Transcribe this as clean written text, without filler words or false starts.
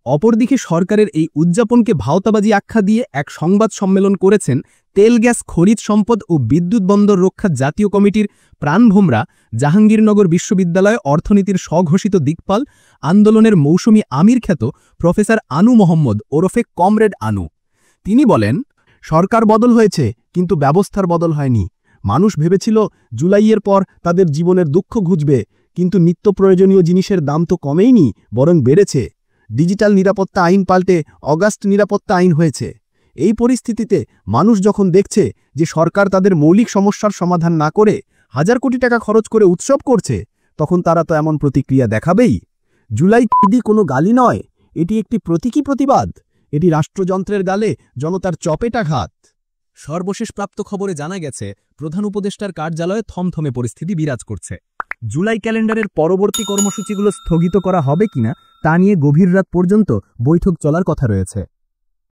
অপরদিকে সরকারের এই উদযাপনকে ভাওতাবাজি আখ্যা দিয়ে এক সংবাদ সম্মেলন করেছেন তেল গ্যাস খনিজ সম্পদ ও বিদ্যুৎ বন্দর রক্ষা জাতীয় কমিটির প্রাণভোমরা জাহাঙ্গীরনগর বিশ্ববিদ্যালয় অর্থনীতির স্বঘোষিত দিকপাল আন্দোলনের মৌসুমী আমির খ্যাত প্রফেসর আনু মোহাম্মদ ওরফে কমরেড আনু। তিনি বলেন, সরকার বদল হয়েছে কিন্তু ব্যবস্থার বদল হয়নি। মানুষ ভেবেছিল জুলাইয়ের পর তাদের জীবনের দুঃখ ঘুচবে, কিন্তু নিত্য প্রয়োজনীয় জিনিসের দাম তো কমেইনি, বরং বেড়েছে। ডিজিটাল নিরাপত্তা আইন পাল্টে অগাস্ট নিরাপত্তা আইন হয়েছে। এই পরিস্থিতিতে মানুষ যখন দেখছে যে সরকার তাদের মৌলিক সমস্যার সমাধান না করে হাজার কোটি টাকা খরচ করে উৎসব করছে, তখন তারা তো এমন প্রতিক্রিয়া দেখাবেই। জুলাই ঈদ কোনো গালি নয়, এটি একটি প্রতীকী প্রতিবাদ। এটি রাষ্ট্রযন্ত্রের গালে জনতার চপেটাঘাত। সর্বশেষ প্রাপ্ত খবরে জানা গেছে, প্রধান উপদেষ্টার কার্যালয়ে থমথমে পরিস্থিতি বিরাজ করছে। জুলাই ক্যালেন্ডারের পরবর্তী কর্মসূচিগুলো স্থগিত করা হবে কিনা তা নিয়ে গভীর রাত পর্যন্ত বৈঠক চলার কথা রয়েছে।